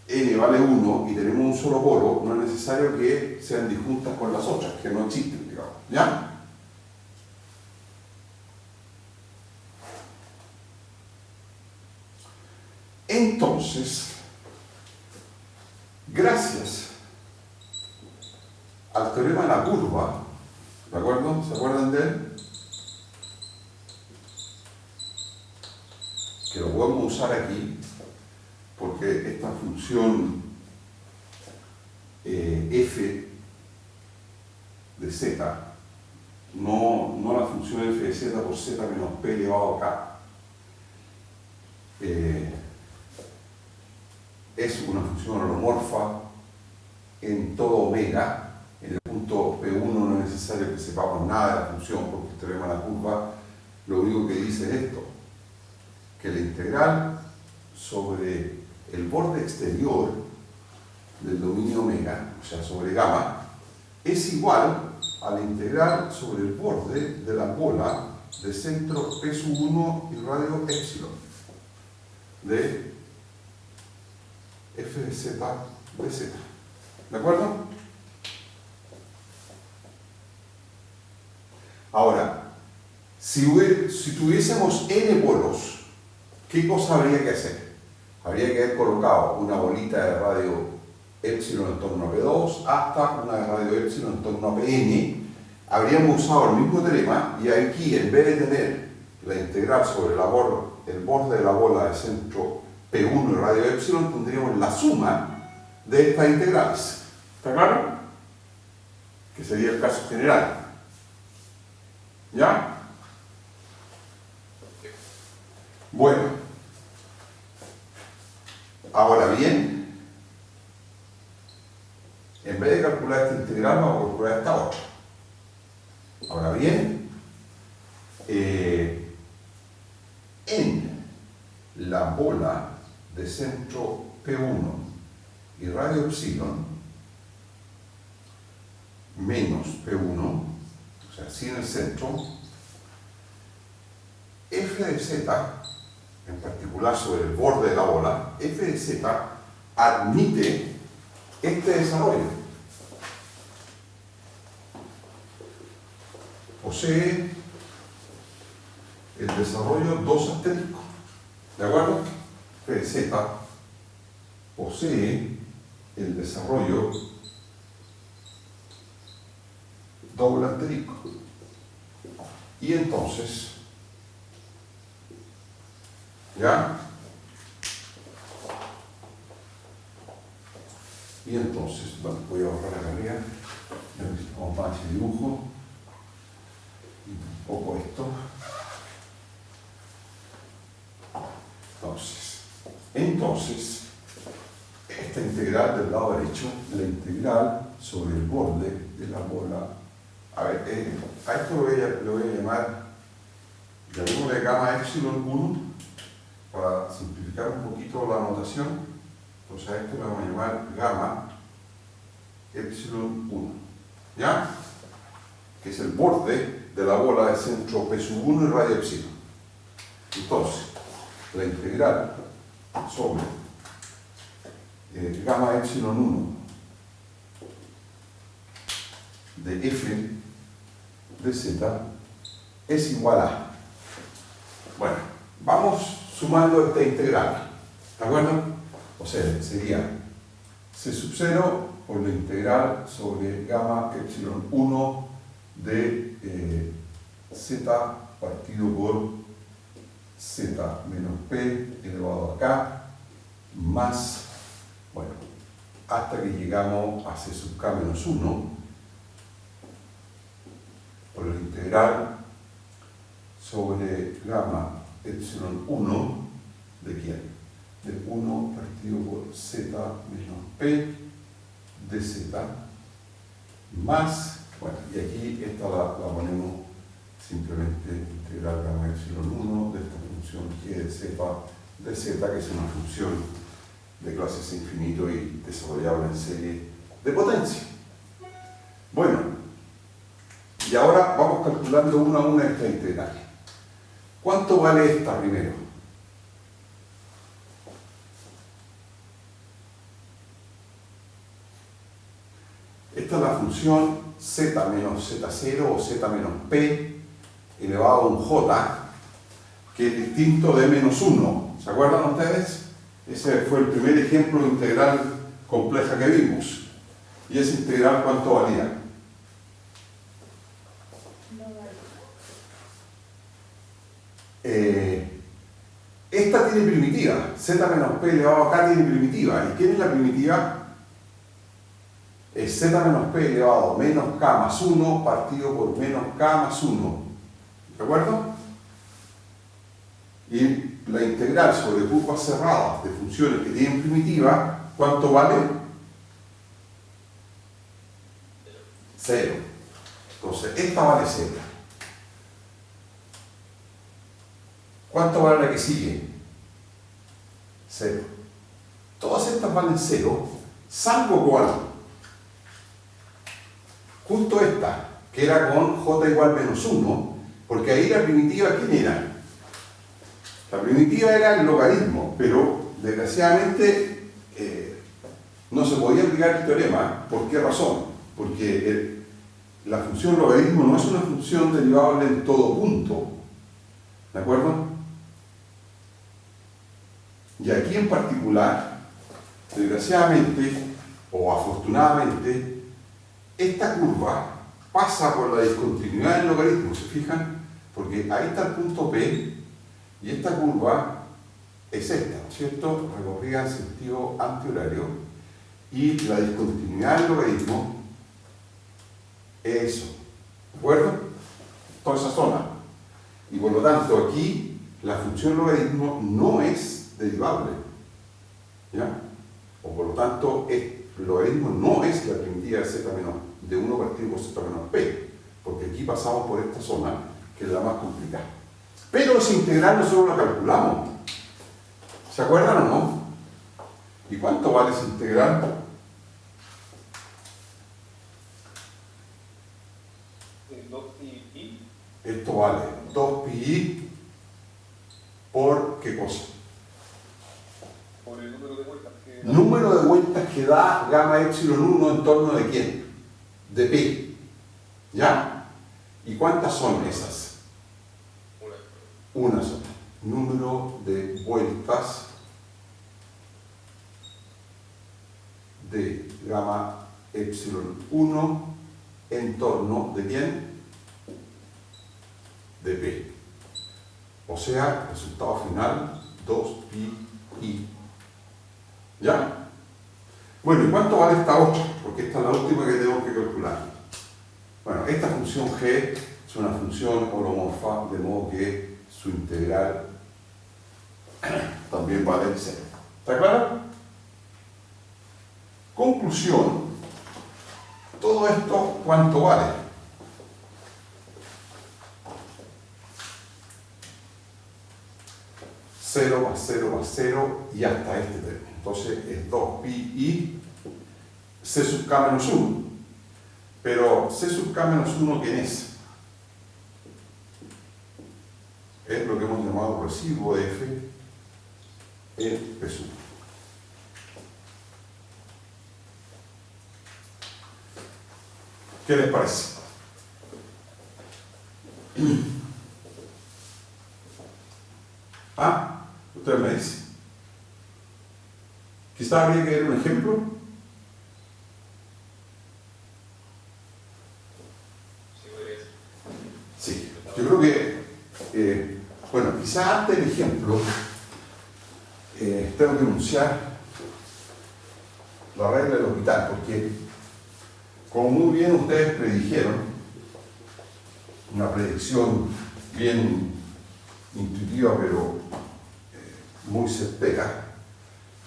n vale 1 y tenemos un solo polo, no es necesario que sean disjuntas con las otras, que no existen, digamos. ¿Ya? Entonces, gracias al teorema de la curva, ¿de acuerdo? ¿Se acuerdan de él? Que lo podemos usar aquí, porque esta función f de z, no la función f de z por z menos p elevado a k, es una función holomorfa en todo omega. En el punto P1 no es necesario que sepamos nada de la función, porque el teorema de la curva lo único que dice es esto, que la integral sobre el borde exterior del dominio omega, o sea, sobre gamma, es igual a la integral sobre el borde de la bola de centro P sub 1 y radio epsilon de f de z de z. ¿De acuerdo? Ahora, si tuviésemos n polos, ¿qué cosa habría que hacer? Habría que haber colocado una bolita de radio epsilon en torno a P2 hasta una de radio epsilon en torno a Pn. Habríamos usado el mismo teorema y aquí, en vez de tener la integral sobre el borde de la bola de centro P1 y radio epsilon, tendríamos la suma de estas integrales. ¿Está claro? Que sería el caso general. ¿Ya? Bueno. Ahora bien, en vez de calcular esta integral, vamos a calcular esta otra. Ahora bien, en la bola de centro P1 y radio epsilon menos P1, o sea, sin el centro, f de z, en particular sobre el borde de la bola, f de z admite este desarrollo. posee el desarrollo 2 asterisco. ¿De acuerdo? PZ posee el desarrollo doble asterisco. Y entonces, ¿ya? Y entonces, bueno, voy a borrar acá arriba, vamos a ese dibujo, y un poco esto. Entonces, esta integral del lado derecho, la integral sobre el borde de la bola, a ver, a esto lo voy a llamar, llamémosle gamma epsilon 1, para simplificar un poquito la notación. Entonces a esto le vamos a llamar gamma epsilon 1, ¿ya? Que es el borde de la bola de centro P sub 1 y radio epsilon. Entonces, la integral sobre gamma epsilon 1 de f de z es igual a, bueno, vamos sumando esta integral, ¿de acuerdo? O sea, sería c sub 0 por la integral sobre gamma epsilon 1 de z partido por z menos p elevado a k más, bueno, hasta que llegamos a c sub k menos 1 por la integral sobre gamma epsilon 1 de quién? De 1 partido por z menos p de z más, bueno, y aquí esta la ponemos simplemente integral gamma epsilon 1 de esta función g de z, que es una función de clases infinito y desarrollable en serie de potencia. Bueno, y ahora vamos calculando una a una esta integral. ¿Cuánto vale esta primero? Esta es la función z menos z0 o z menos p elevado a un j, que es distinto de menos 1. ¿Se acuerdan ustedes? Ese fue el primer ejemplo de integral compleja que vimos. ¿Y esa integral cuánto valía? Esta tiene primitiva, z menos p elevado a k tiene primitiva. ¿Y quién es la primitiva? Es z menos p elevado a menos k más 1 partido por menos k más 1. ¿De acuerdo? Y la integral sobre curvas cerradas de funciones que tienen primitiva, ¿cuánto vale? 0. Entonces, esta vale 0. ¿Cuánto vale la que sigue? 0. Todas estas valen 0, salvo cuál. Justo esta, que era con j igual menos 1, porque ahí la primitiva, ¿quién era? La primitiva era el logaritmo, pero desgraciadamente no se podía aplicar el teorema. ¿Por qué razón? Porque la función logaritmo no es una función derivable en todo punto. ¿De acuerdo? Y aquí en particular, desgraciadamente o afortunadamente, esta curva pasa por la discontinuidad del logaritmo, ¿se fijan? Porque ahí está el punto P y esta curva es esta, ¿no es cierto? Recorrida en sentido antihorario y la discontinuidad del logaritmo es eso, ¿de acuerdo? Toda esa zona. Y por lo tanto aquí la función logaritmo no es derivable, ¿ya? O por lo tanto el logaritmo no es la primitiva de z menos de 1 partido por z menos p, porque aquí pasamos por esta zona que es la más complicada. Pero esa integral nosotros la calculamos. ¿Se acuerdan o no? ¿Y cuánto vale esa integral? Esto vale 2pi por ¿qué cosa? Por el número de vueltas que da. Número de vueltas que da gamma epsilon 1 en torno de quién? De p. ¿Ya? ¿Y cuántas son esas? Una sola. Número de vueltas de gamma epsilon 1 en torno de ¿quién? De P. O sea, resultado final 2pi. ¿Ya? Bueno, ¿y cuánto vale esta otra? Porque esta es la última que tenemos que calcular. Bueno, esta función g es una función holomorfa, de modo que su integral también vale 0. ¿Está claro? Conclusión. Todo esto, ¿cuánto vale? Cero más 0 más 0 y hasta este término. Entonces es 2pi c sub k menos 1. Pero c sub k menos 1, ¿quién es? Es lo que hemos llamado residuo de f en p sub. ¿Qué les parece? ¿Ah? Ustedes me dicen. Quizás habría que ver un ejemplo. Sí, yo creo que, bueno, quizás antes del ejemplo, tengo que enunciar la regla del hospital, porque, como muy bien ustedes predijeron, una predicción bien intuitiva, pero muy certera,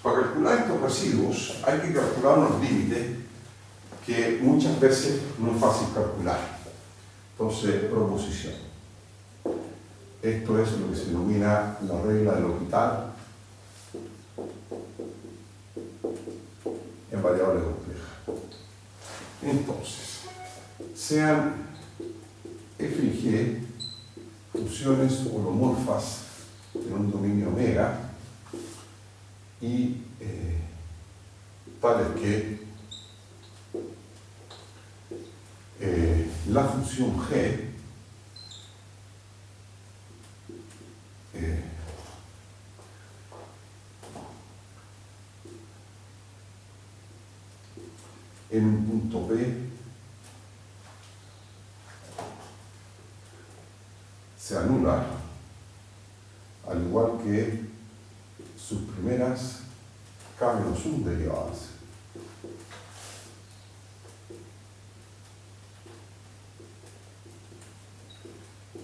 para calcular estos residuos hay que calcular unos límites que muchas veces no es fácil calcular. Entonces, proposición. Esto es lo que se denomina la regla del hospital en variable compleja. Entonces, sean f y g funciones holomorfas en un dominio omega y tales que la función g en un punto P se anula, al igual que sus primeras k menos 1 derivadas.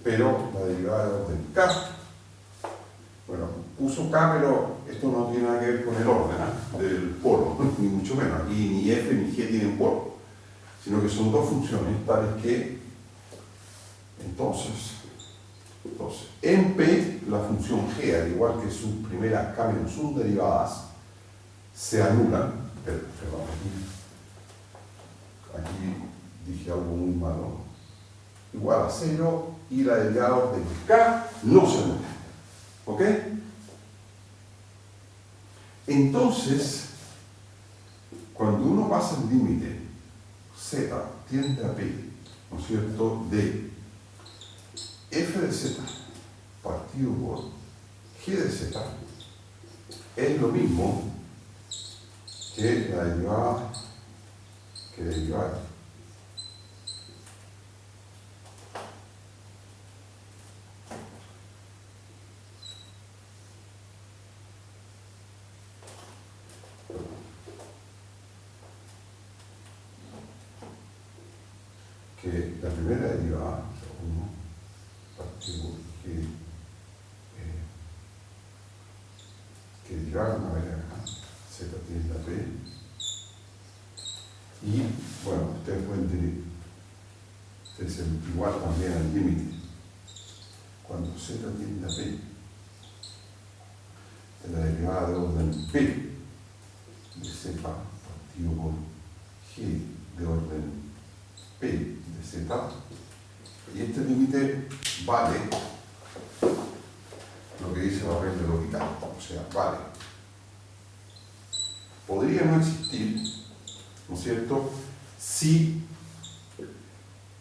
Pero la derivada de orden k, bueno, uso k, pero esto no tiene nada que ver con el orden del polo, ni mucho menos. Aquí ni f ni g tienen polo, sino que son dos funciones tales que, entonces en P, la función g, al igual que sus primeras k menos 1 derivadas, se anulan. Perdón, aquí dije algo muy malo. Igual a 0 y la derivada de k no se anula. ¿Ok? Entonces, cuando uno pasa el límite z tiende a p, ¿no es cierto?, de f de z partido por g de z, es lo mismo que la derivada que derivada. Que la primera derivada, 1 partido por g, que derivaron a ver acá, z tiende a p, y bueno, ustedes pueden tener, es igual también al límite. Cuando z tiende a p, de la derivada de orden p de z partido por g de orden p de z, y este límite vale lo que dice la regla del hospital, o sea, vale. Podría no existir, ¿no es cierto?, si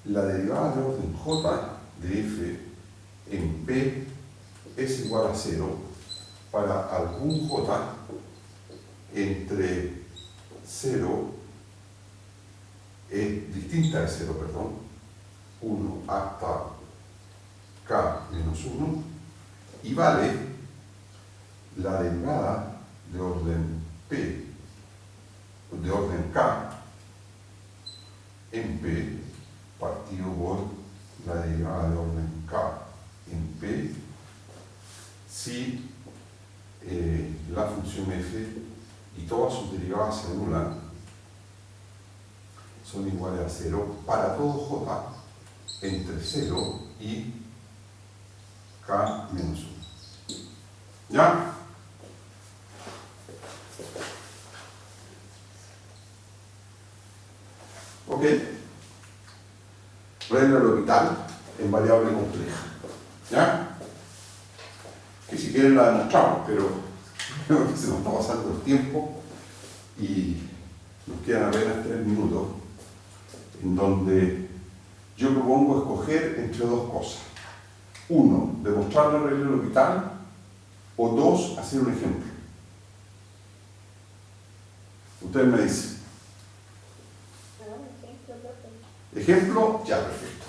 la derivada de orden j de f en p es igual a 0 para algún j entre 0 es distinta de 0, perdón, 1 hasta k menos 1, y vale la derivada de orden p, de orden k, en p partido por la derivada de orden k en p si la función f y todas sus derivadas se anulan, son iguales a 0 para todo j entre 0 y k menos 1. ¿Ya? Ok. Regla del L'Hopital en variable compleja. ¿Ya? Que si quieren la demostramos, pero creo que se nos está pasando el tiempo y nos quedan apenas 3 minutos en donde yo propongo escoger entre dos cosas. Uno, demostrar la regla del L'Hopital, o dos, hacer un ejemplo. Ustedes me dicen. Ejemplo, ya, perfecto.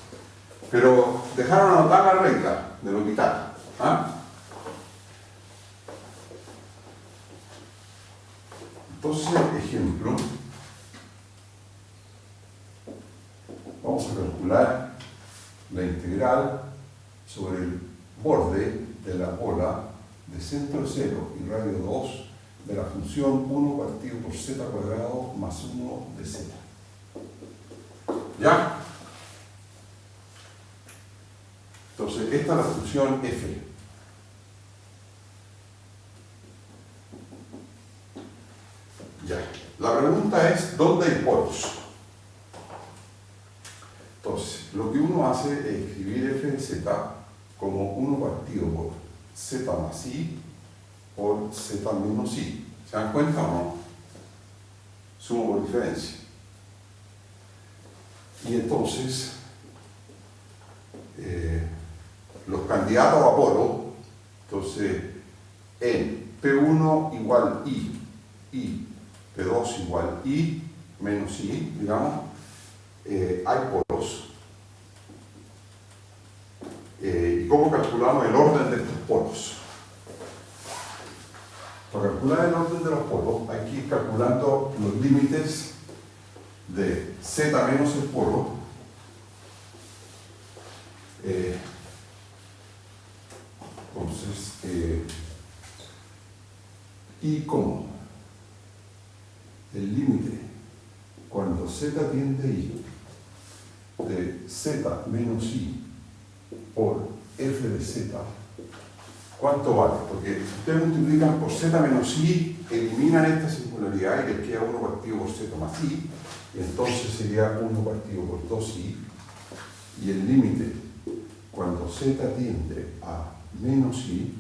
Pero dejaron anotar la regla del L'Hopital. ¿Ah? Entonces, ejemplo, vamos a calcular la integral sobre el borde de la bola de centro de 0 y radio 2 de la función 1 partido por z cuadrado más 1 de z. ¿Ya? Entonces, esta es la función f. Ya. La pregunta es, ¿dónde hay polos? Entonces, lo que uno hace es escribir f de z como 1 partido por z más i por z menos i. ¿Se dan cuenta o no? Sumo por diferencia. Y entonces, los candidatos a polo, entonces, en P1 igual I, y P2 igual I menos I, digamos, hay polos. ¿Y cómo calculamos el orden de estos polos? Para calcular el orden de los polos hay que ir calculando los límites de z menos el polo entonces y como el límite cuando z tiende a i de z menos i por f de z, ¿cuánto vale? Porque si ustedes multiplican por z menos i, eliminan esta singularidad y les queda 1 partido por z más i, y entonces sería 1 partido por 2i, y el límite cuando z tiende a menos i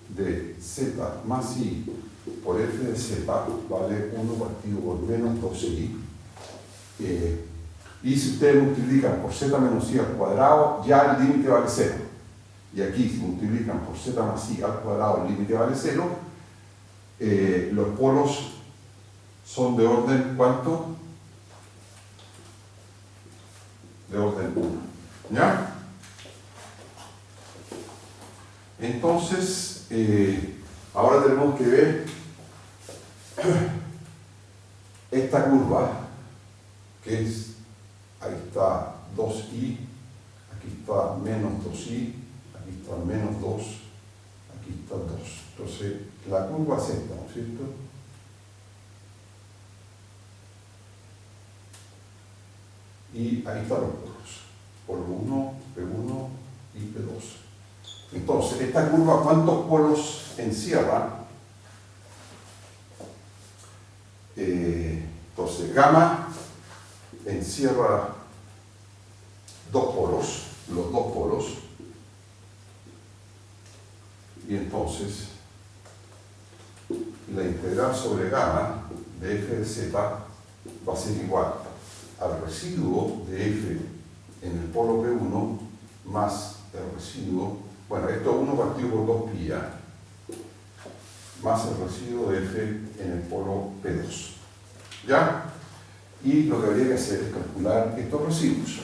de z más i por f de z vale 1 partido por menos 2i, y si ustedes multiplican por z menos i al cuadrado, ya el límite vale 0. Y aquí, si multiplican por z más i al cuadrado, el límite vale 0. Los polos son de orden, ¿cuánto? De orden 1. ¿Ya? Entonces, ahora tenemos que ver esta curva, que es, ahí está 2i, aquí está menos 2i, aquí está menos 2, aquí está 2. Entonces, la curva es esta, ¿no es cierto? Y ahí están los polos. Polo 1, P1 y P2. Entonces, esta curva, ¿cuántos polos encierra? Entonces, gamma encierra dos polos, los dos polos, y entonces la integral sobre gamma de f de z va a ser igual al residuo de f en el polo P1 más el residuo, bueno, esto es 1 partido por 2 pi, ¿ya? Más el residuo de F en el polo P2. ¿Ya? Y lo que habría que hacer es calcular estos residuos.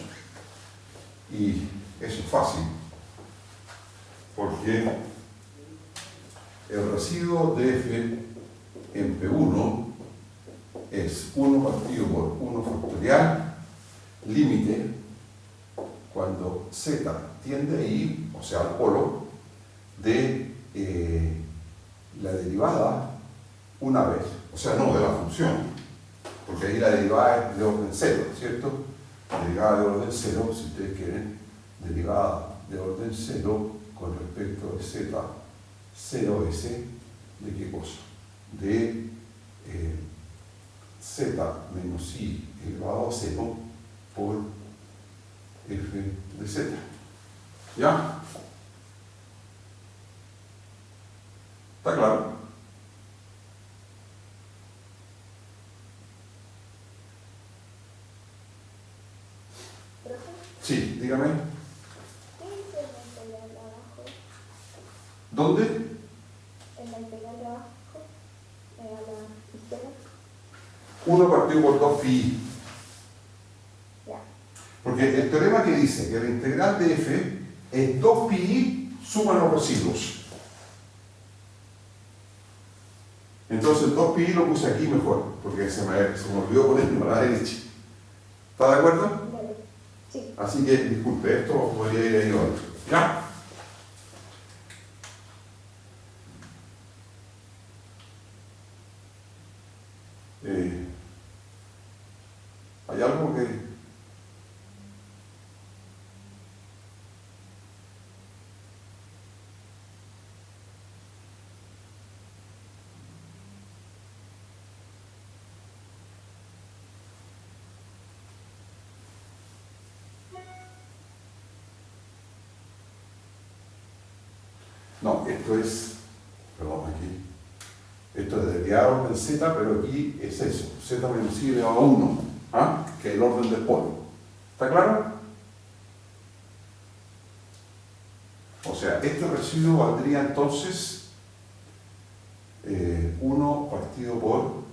Y eso es fácil, porque el residuo de F en P1 es 1 partido por 1 factorial, límite, cuando z tiende a ir, o sea, al polo, de la derivada una vez, o sea, no de la función, porque ahí la derivada es de orden 0, ¿cierto? Derivada de orden 0, si ustedes quieren, derivada de orden 0 con respecto de z 0s, ¿de qué cosa? De z menos i elevado a 0 por f de z. ¿Ya? ¿Está claro? Sí, dígame. ¿Qué dice en la integral de abajo? ¿Dónde? En la integral de abajo, a la izquierda. 1 partido por 2 pi. Ya. Porque el teorema que dice que la integral de f es 2 pi suma los residuos. Entonces el 2 pi lo puse aquí mejor, porque se me olvidó ponerlo a la derecha. ¿Está de acuerdo? Vale. Sí. Así que, disculpe, esto podría ir ahí ahora. ¿Ya? ¿Hay algo que...? No, esto es, perdón, aquí, esto es derivado del z, pero aquí es eso, z menos i elevado a 1, ¿ah? Que es el orden del polo. ¿Está claro? O sea, este residuo valdría entonces 1 partido por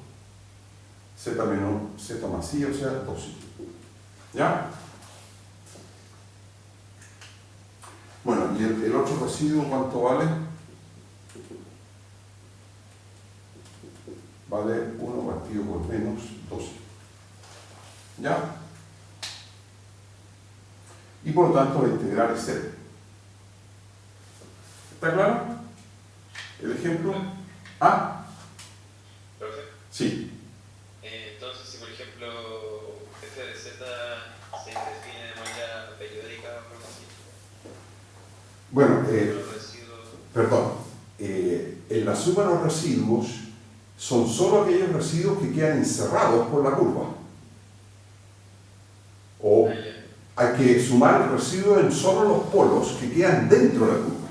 z menos z más i, o sea, 2i. ¿Ya? Bueno, ¿y el otro residuo cuánto vale? Vale 1 partido por menos 2. ¿Ya? Y por lo tanto la integral es 0. ¿Está claro? ¿El ejemplo? ¿Ah? ¿Profe? Sí. Entonces, si por ejemplo f de z se define de manera periódica, por así, Bueno, los residuos... perdón. En la suma de los residuos son solo aquellos residuos que quedan encerrados por la curva. O Ah, ya. hay que sumar el residuo en solo los polos que quedan dentro de la curva.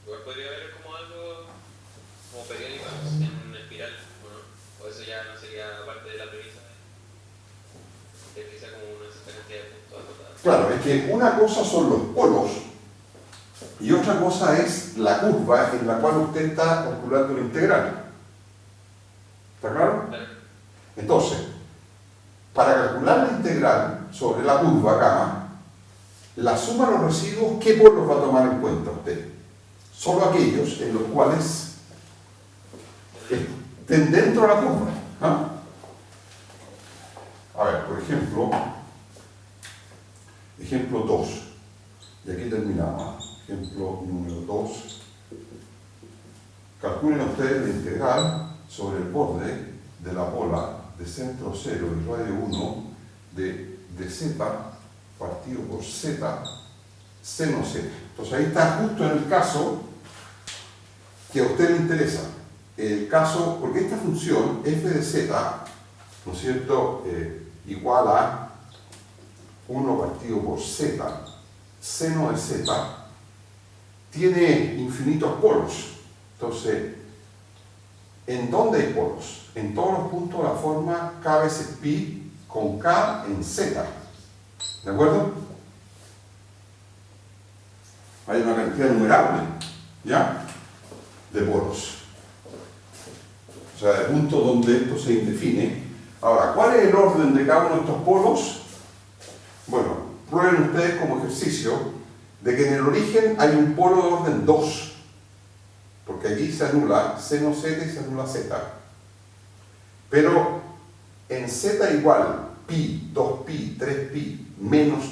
Igual podría haber como algo como periódico en una espiral, ¿o no? O eso ya no sería parte de la premisa de que sea como una cierta cantidad de puntos acotados. Claro, es que una cosa son los polos y otra cosa es la curva en la cual usted está calculando la integral. ¿Está claro? Claro. Entonces, para calcular la integral sobre la curva acá, la suma de los residuos, ¿qué polos va a tomar en cuenta usted? Solo aquellos en los cuales estén dentro de la curva. ¿Ah? A ver, por ejemplo, ejemplo 2. Y aquí terminamos. Ejemplo número 2. Calculen ustedes la integral sobre el borde de la bola de centro 0 y radio 1 de z partido por z seno z. Entonces ahí está justo en el caso que a usted le interesa. El caso, porque esta función f de z, ¿no es cierto?, igual a 1 partido por z seno de z, tiene infinitos polos. Entonces, ¿en dónde hay polos? En todos los puntos de la forma k veces pi con k en z. ¿De acuerdo? Hay una cantidad numerable, ¿ya?, de polos. O sea, de puntos donde esto se indefine. Ahora, ¿cuál es el orden de cada uno de estos polos? Bueno, prueben ustedes como ejercicio de que en el origen hay un polo de orden 2, porque allí se anula seno z y se anula z. Pero en z igual pi, 2pi, 3pi, menos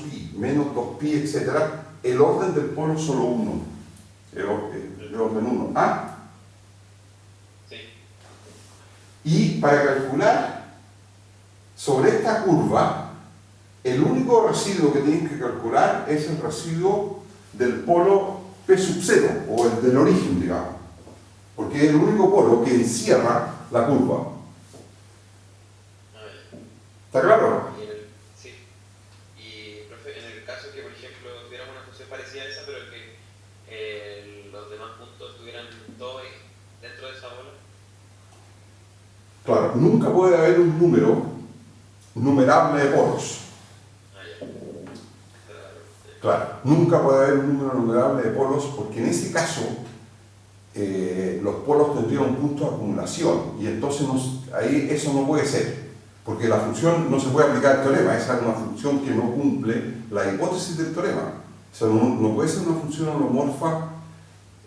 2pi, etc., el orden del polo es solo 1. El orden 1. ¿Ah? Sí. Y para calcular sobre esta curva, el único residuo que tienen que calcular es el residuo del polo P sub 0, o el del origen, digamos. Porque es el único polo que encierra la curva. ¿Está claro? Sí. Y, profe, en el caso que, por ejemplo, tuviéramos una función parecida a esa, pero que los demás puntos estuvieran todos dentro de esa bola. Claro, nunca puede haber un número numerable de polos. Claro, nunca puede haber un número numerable de polos, porque en ese caso los polos tendrían un punto de acumulación, y entonces ahí eso no puede ser, porque la función no se puede aplicar al teorema. Esa es una función que no cumple la hipótesis del teorema. O sea, no puede ser una función holomorfa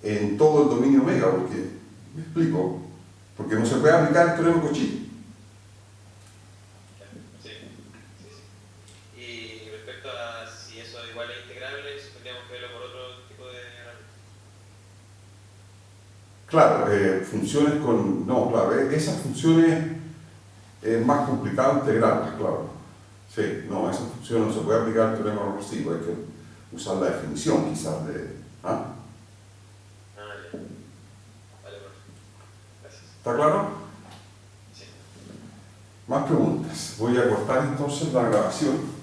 en todo el dominio omega, porque, me explico, porque no se puede aplicar el teorema de Cauchy. Y respecto a si eso igual es integrable, tendríamos que verlo por otro tipo de... Claro, funciones con... No, claro, esas funciones es más complicado integrarlas, claro. Sí, no, esas funciones no se puede aplicar el teorema recursivo, hay que usar la definición quizás de... ¿Ah? Ya. Vale, gracias. ¿Está claro? Sí. Más preguntas. Voy a cortar entonces la grabación.